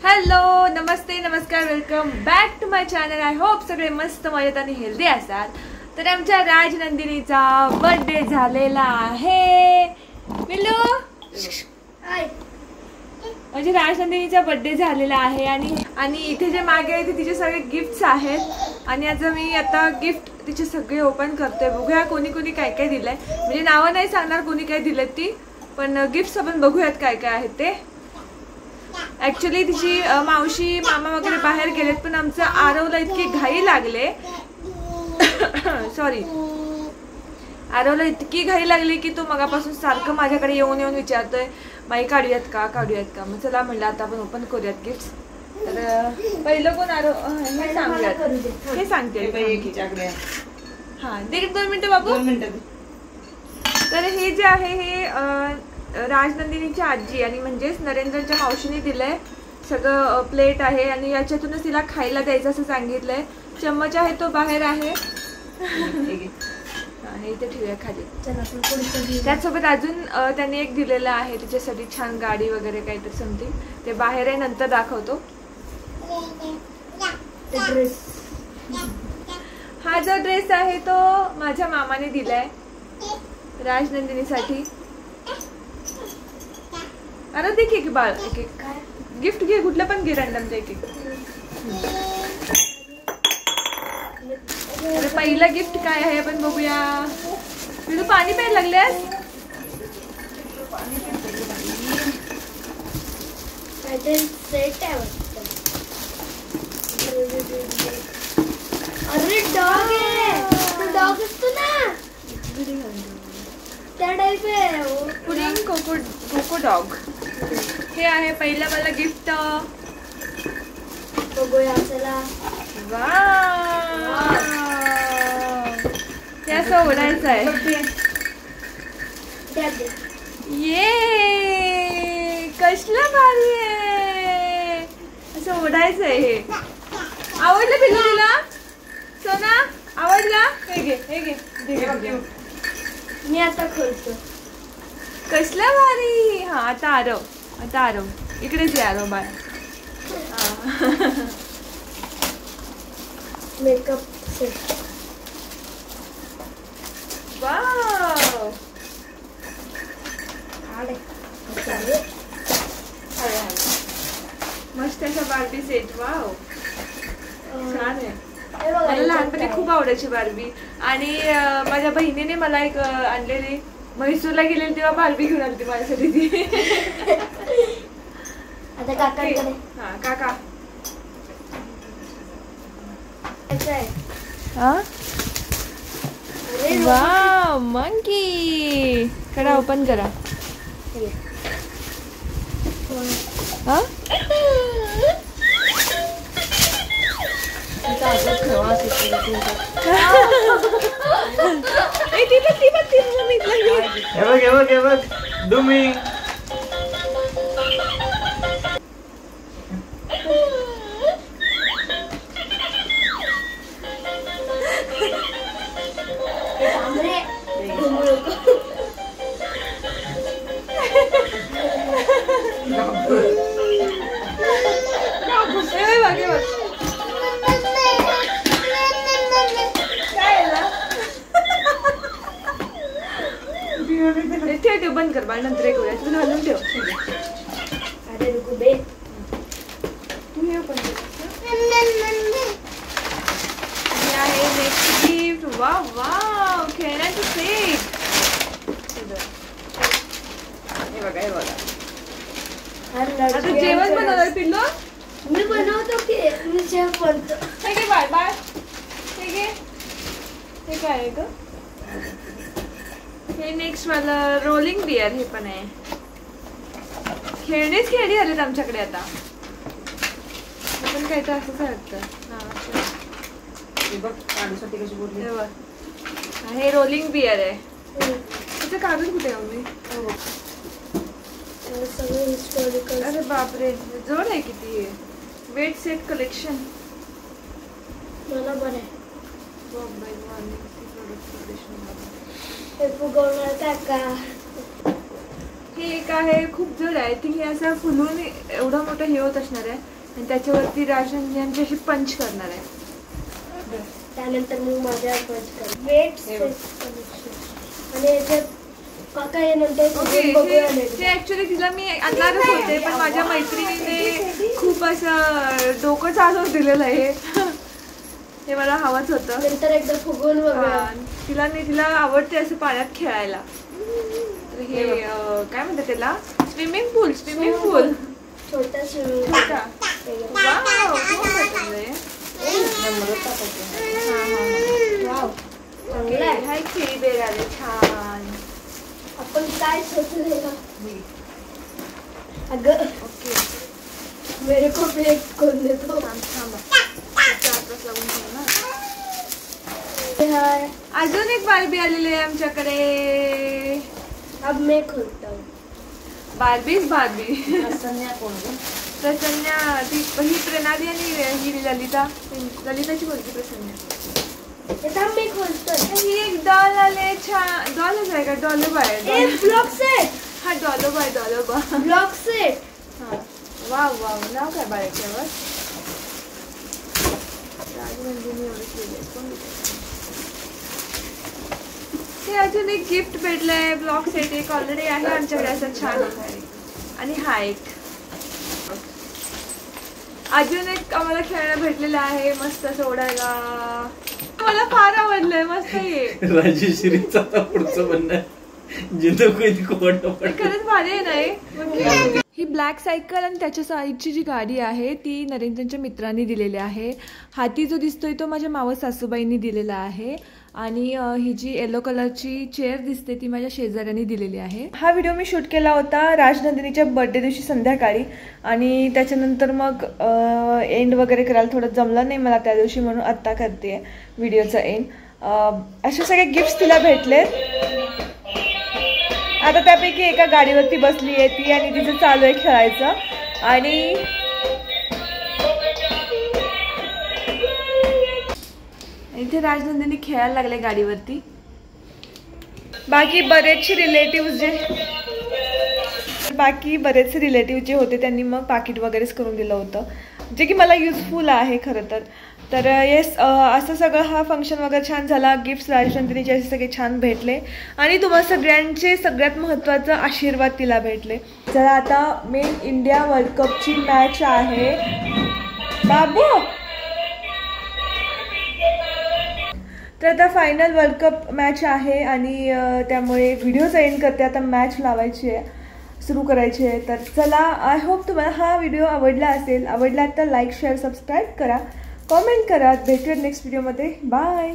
Hello नमस्ते नमस्कार welcome back to my channel. I hope सगळे मस्त मजेत आणि हेल्दी असाल. तर आमच्या राजनंदिनीचा बर्थडे झालेला आहे. मिलू म्हणजे राजनंदिनीचा बर्थडे झालेला आहे आणि इथे जे मागे आहे ते तिचे सगळे गिफ्ट्स आहेत आणि मी आता गिफ्ट तिचे सगळे ओपन करते. बघूया कोणी कोणी काय काय दिलंय. म्हणजे नावं नाही सांगणार कोणी काय दिलेत ती, पण गिफ्ट्स आपण बघूयात काय काय आहेत ते. ऍक्च्युली तिची मावशी मामा वगैरे बाहेर गेलेत, पण आमचं आरवला इतकी घाई लागले सॉरी आरवला इतकी घाई लागली की तो मगापासून सारखं माझ्याकडे येऊन येऊन विचारतोय बाई काढूयात का. मग चला म्हणलं आता आपण ओपन करूयात गिफ्ट. तर पहिलं कोण आरव हे सांगूयात हे सांगते. हा दीड 2 मिनिटं बाबू. 2 मिनिटं. तर हे जे आहे हे राजनंदिनीची आजी आणि म्हणजेच नरेंद्रच्या मावशीने दिलंय. सगळं प्लेट आहे आणि याच्यातूनच तिला खायला द्यायचं असं सांगितलंय. चम्मच आहे तो बाहेर आहे. हे इथे ठेवूया खाली. त्याचसोबत अजून त्यांनी एक दिलेलं आहे तिच्यासाठी छान गाडी वगैरे काहीतरी समथिंग. ते बाहेर आहे, नंतर दाखवतो. हा जो ड्रेस आहे तो माझ्या मामाने दिलाय राजनंदिनीसाठी. अरे दे की बाळ एक एक गिफ्ट घे, कुठलं पण घे रँडम एक एक. अरे पहिलं गिफ्ट काय आहे आपण बघूया. तू पाणी प्यायला लागल्यास. अरे डॉग आहे, तो डॉग असतो ना त्या टाइप आहे. पुडिंग कोको डॉग हे आहे पहिलं मला गिफ्ट. बघूया चला. वाव ते असं ओढायचं आहे. ये कसलं भारी आहे. असं ओढायचं आहे. हे आवडलं पिल्लू तुला सोना? आवडला? हे घे मी आता खोलतो. कसला भारी. हा आता आरव इकडेच आहे आरव बाळ. Makeup set. वाव मस्त असा बार्बी सेट. वाव छान आहे. मला लहानपणी खूप आवडायची बार्बी. आणि माझ्या बहिणीने मला एक आणलेली. म्हैसूरला गेलेली तेव्हा बार्बी घेऊन आली माझ्यासाठी ती. आता काकाकडे. हा काका वाव मंकी. कडा ओपन करा. तुम्ही ठेव बंद कर बाळ. नंतर एक वेळा तुला घालून ठेव. अरे रुकू बे. तू हे पण आहे नेक्स्ट गिफ्ट. वाव वाव खेळण्याचं सेट. हे बघा आता जेवण बनवलं पिल्लू. मी बनवतो की मी शेफ बनतो. हे घे बाळ हे घे. हे काय आहे ग. हे नेक्स्ट मला रोलिंग बियर. हे पण आहे. खेळणीच खेळणी आलेत आमच्याकडे आता. आपण काय तर असंच वाटतं. हे रोलिंग बियर आहे. तिचं कागद कुठे आहे. अरे बापरे जड आहे किती. Weight set collection. मला बरं आहे. हे फुगवणार काका. हे एक आहे खूप जड आहे. थिंक हे असं फुलून एवढं मोठं हे होत असणार आहे. आणि त्याच्यावरती राजनंदिनी आमची अशी पंच करणार आहे. त्यानंतर मग माझ्या वेट हे बघ. आणि याच्यात काका हे नंतर ओके, बघूया हे ऍक्च्युली तिला मी आणणारच होते, पण माझ्या मैत्रिणीने खूप असं डोकं चालवून दिलेलं आहे. हे मला हवंच होतं. नंतर एकदा फुगवून बघूया. तिला आवडते असं पाण्यात खेळायला. तर हे काय म्हणतात त्याला, स्विमिंग पूल. छोटा छोटा. वाव, खूप पसंत आहे. हाय खेळी बेर आले छान. आपण काय सोचलेलं अगं. ओके, मेरे को ब्रेक करून देतो. अजून एक बार्बी आलेली आहे आमच्याकडे. अब मैं खोलता हूँ. बार्बी. प्रसन्या प्रसन्या, ही प्रणाली आणि ही ललिताची मुलगी प्रसन्या. मी खोलतोय. ही एक डॉल आले छान. डॉलच आहे का? डॉलोबा आहे. Block set. हा डॉलोबा. Block set. हा, वाव. नाव काय बाळाच्यावर? राजनंदिनी एवढं केलंय. कोण हे अजून एक गिफ्ट भेटलंय. ब्लॉक सेट एक ऑलरेडी आहे आमच्याकडे असं छान आहे. आणि हा एक अजून एक आम्हाला खेळणं भेटलेलं आहे मस्त सोडायला. मला फार आवडलंय. मस्त आहे. राजेश्रीचा पुढचं म्हणणं खरंच भारी आहे नाही. ही ब्लॅक सायकल आणि त्याच्या साईडची जी गाडी आहे ती नरेंद्रच्या मित्रांनी दिलेली आहे. हाती जो दिसतोय तो माझ्या मावस सासूबाईंनी दिलेला आहे. आणि ही जी येलो कलरची चेअर दिसते ती माझ्या शेजाऱ्यांनी दिलेली आहे. हा व्हिडिओ मी शूट केला होता राजनंदिनीच्या बर्थडे दिवशी संध्याकाळी. आणि त्याच्यानंतर मग एंड वगैरे करायला थोडं जमलं नाही मला त्या दिवशी, म्हणून आत्ता करते व्हिडिओचा एंड. असे सगळे गिफ्ट्स तिला भेटलेत. आता त्यापैकी एका गाडीवरती बसली आहे ती आणि तिचं चालू आहे खेळायचं. आणि इथे राजनंदिनी खेळायला लागले गाडीवरती. बाकी बरेचसे रिलेटिव्ह जे होते त्यांनी मग पाकिट वगैरेच करून दिलं होतं, जे की मला युजफुल आहे खरं तर. तर येस, असं सगळं हा फंक्शन वगैरे छान झाला. गिफ्ट्स राजनंदिनीचे असे सगळे छान भेटले आणि तुम्हाला सगळ्यांचे सगळ्यात महत्त्वाचं आशीर्वाद तिला भेटले. चला आता मेन इंडिया वर्ल्ड कपची मॅच आहे. बाबू, तर आता फायनल वर्ल्ड कप मॅच आहे आणि त्यामुळे व्हिडिओचा एंड करते. आता मॅच लावायची आहे, सुरू करायची आहे. तर चला, आय होप तुम्हाला हा व्हिडिओ आवडला असेल. आवडला तर लाईक शेअर सबस्क्राईब करा, कॉमेंट करा. भेटूया नेक्स्ट व्हिडिओमध्ये. बाय.